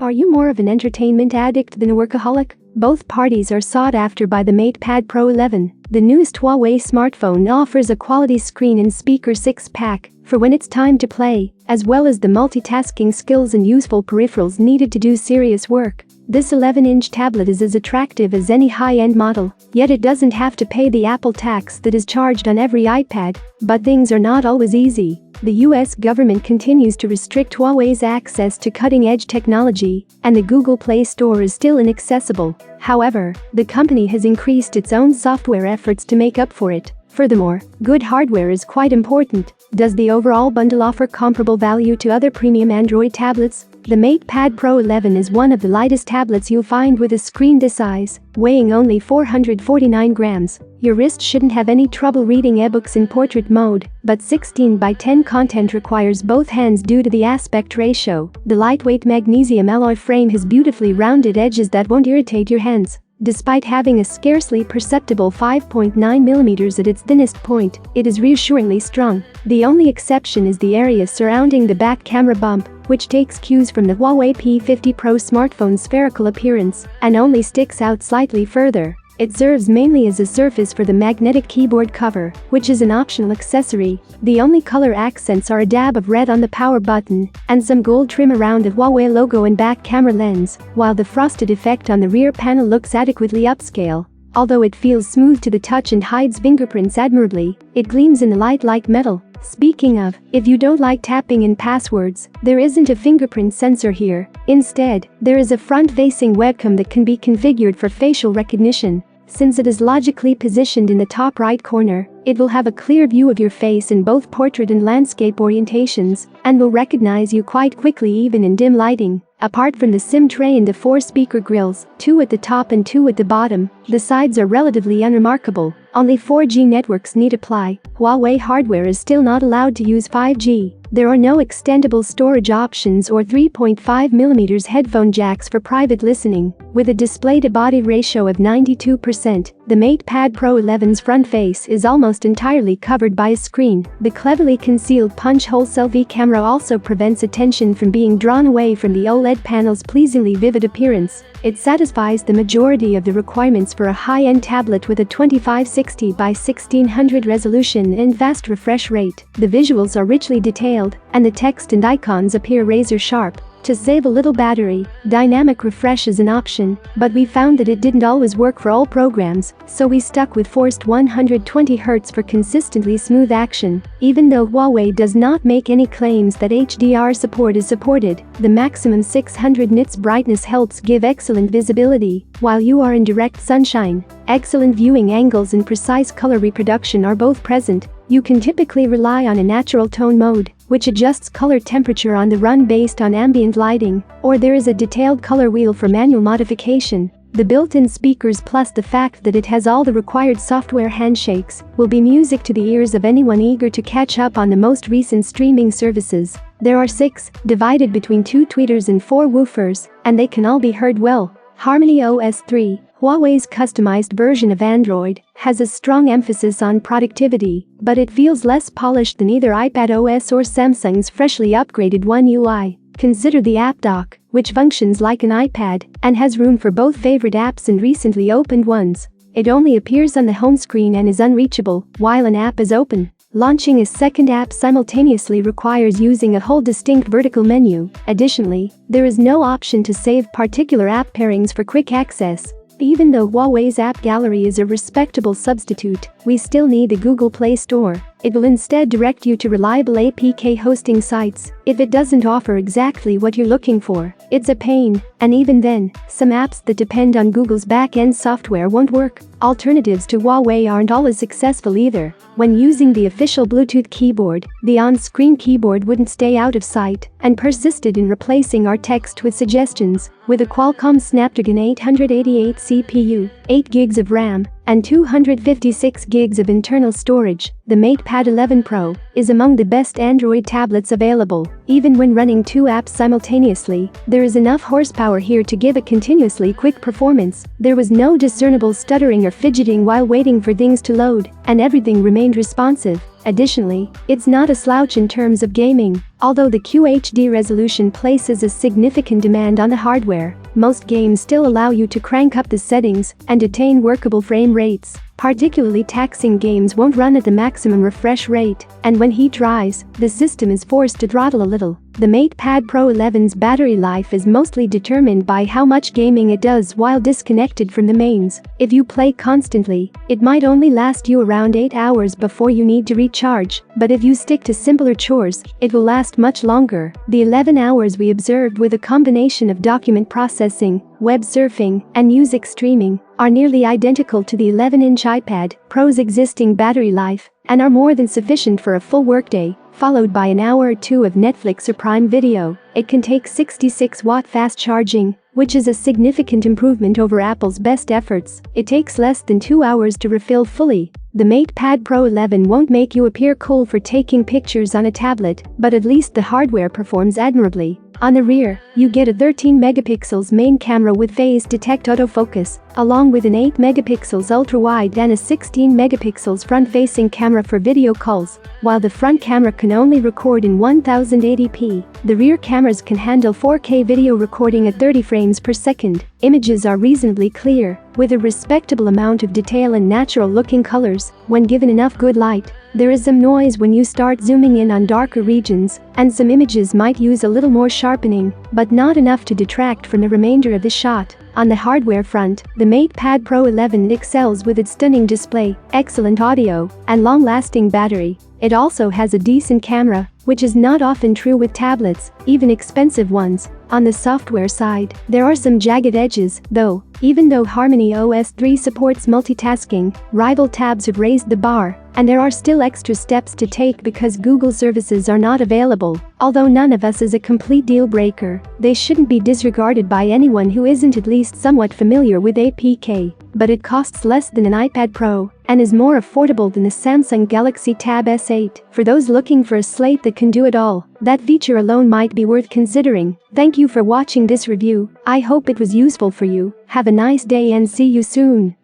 Are you more of an entertainment addict than a workaholic? Both parties are sought after by the MatePad Pro 11. The newest Huawei smartphone offers a quality screen and speaker 6-pack for when it's time to play, as well as the multitasking skills and useful peripherals needed to do serious work. This 11-inch tablet is as attractive as any high-end model, yet it doesn't have to pay the Apple tax that is charged on every iPad. But things are not always easy. The US government continues to restrict Huawei's access to cutting-edge technology, and the Google Play Store is still inaccessible. However, the company has increased its own software efforts to make up for it. Furthermore, good hardware is quite important. Does the overall bundle offer comparable value to other premium Android tablets? The MatePad Pro 11 is one of the lightest tablets you'll find with a screen this size, weighing only 449 grams. Your wrist shouldn't have any trouble reading ebooks in portrait mode, but 16:10 content requires both hands due to the aspect ratio. The lightweight magnesium alloy frame has beautifully rounded edges that won't irritate your hands. Despite having a scarcely perceptible 5.9mm at its thinnest point, it is reassuringly strong. The only exception is the area surrounding the back camera bump, which takes cues from the Huawei P50 Pro smartphone's spherical appearance and only sticks out slightly further. It serves mainly as a surface for the magnetic keyboard cover, which is an optional accessory. The only color accents are a dab of red on the power button and some gold trim around the Huawei logo and back camera lens, while the frosted effect on the rear panel looks adequately upscale. Although it feels smooth to the touch and hides fingerprints admirably, it gleams in the light like metal. Speaking of, if you don't like tapping in passwords, there isn't a fingerprint sensor here. Instead, there is a front-facing webcam that can be configured for facial recognition. Since it is logically positioned in the top right corner, it will have a clear view of your face in both portrait and landscape orientations and will recognize you quite quickly even in dim lighting. Apart from the SIM tray and the 4 speaker grills, 2 at the top and 2 at the bottom, the sides are relatively unremarkable. Only 4G networks need apply. Huawei hardware is still not allowed to use 5G. There are no extendable storage options or 3.5mm headphone jacks for private listening. With a display-to-body ratio of 92%, the MatePad Pro 11's front face is almost entirely covered by a screen. The cleverly concealed punch-hole selfie camera also prevents attention from being drawn away from the OLED panel's pleasingly vivid appearance. It satisfies the majority of the requirements for a high-end tablet with a 2560 by 1600 resolution and fast refresh rate. The visuals are richly detailed, and the text and icons appear razor-sharp. To save a little battery, dynamic refresh is an option, but we found that it didn't always work for all programs, so we stuck with forced 120Hz for consistently smooth action. Even though Huawei does not make any claims that HDR support is supported, the maximum 600 nits brightness helps give excellent visibility while you are in direct sunshine. Excellent viewing angles and precise color reproduction are both present. You can typically rely on a natural tone mode, which adjusts color temperature on the run based on ambient lighting, or there is a detailed color wheel for manual modification. The built-in speakers plus the fact that it has all the required software handshakes will be music to the ears of anyone eager to catch up on the most recent streaming services. There are 6, divided between 2 tweeters and 4 woofers, and they can all be heard well. HarmonyOS 3, Huawei's customized version of Android, has a strong emphasis on productivity, but it feels less polished than either iPadOS or Samsung's freshly upgraded One UI. Consider the app dock, which functions like an iPad and has room for both favorite apps and recently opened ones. It only appears on the home screen and is unreachable while an app is open. Launching a second app simultaneously requires using a whole distinct vertical menu. Additionally, there is no option to save particular app pairings for quick access. Even though Huawei's app gallery is a respectable substitute, we still need the Google Play Store. It will instead direct you to reliable APK hosting sites if it doesn't offer exactly what you're looking for. It's a pain, and even then, some apps that depend on Google's back-end software won't work. Alternatives to Huawei aren't always successful either. When using the official Bluetooth keyboard, the on-screen keyboard wouldn't stay out of sight and persisted in replacing our text with suggestions. With a Qualcomm Snapdragon 888 CPU, 8 GB of RAM, and 256 GB of internal storage, the MatePad 11 Pro is among the best Android tablets available. Even when running 2 apps simultaneously, there is enough horsepower here to give a continuously quick performance. There was no discernible stuttering or fidgeting while waiting for things to load, and everything remained responsive. Additionally, it's not a slouch in terms of gaming. Although the QHD resolution places a significant demand on the hardware, most games still allow you to crank up the settings and attain workable frame rates. Particularly taxing games won't run at the maximum refresh rate, and when heat dries, the system is forced to throttle a little. The MatePad Pro 11's battery life is mostly determined by how much gaming it does while disconnected from the mains. If you play constantly, it might only last you around 8 hours before you need to recharge, but if you stick to simpler chores, it will last much longer. The 11 hours we observed with a combination of document processing, web surfing, and music streaming are nearly identical to the 11-inch iPad Pro's existing battery life and are more than sufficient for a full workday, followed by an hour or two of Netflix or Prime Video. It can take 66-watt fast charging, which is a significant improvement over Apple's best efforts. It takes less than 2 hours to refill fully. The MatePad Pro 11 won't make you appear cool for taking pictures on a tablet, but at least the hardware performs admirably. On the rear, you get a 13 megapixels main camera with phase detect autofocus, along with an 8 megapixels ultra-wide and a 16 megapixels front-facing camera for video calls. While the front camera can only record in 1080p, the rear cameras can handle 4K video recording at 30 frames per second. Images are reasonably clear, with a respectable amount of detail and natural-looking colors when given enough good light. There is some noise when you start zooming in on darker regions, and some images might use a little more sharpening, but not enough to detract from the remainder of the shot. On the hardware front, the MatePad Pro 11 excels with its stunning display, excellent audio, and long-lasting battery. It also has a decent camera, which is not often true with tablets, even expensive ones. On the software side, there are some jagged edges, though. Even though HarmonyOS 3 supports multitasking, rival tabs have raised the bar, and there are still extra steps to take because Google services are not available. Although none of us is a complete deal breaker, they shouldn't be disregarded by anyone who isn't at least somewhat familiar with APK. But it costs less than an iPad Pro and is more affordable than the Samsung Galaxy Tab S8. For those looking for a slate that can do it all, that feature alone might be worth considering. Thank you for watching this review. I hope it was useful for you. Have a nice day and see you soon.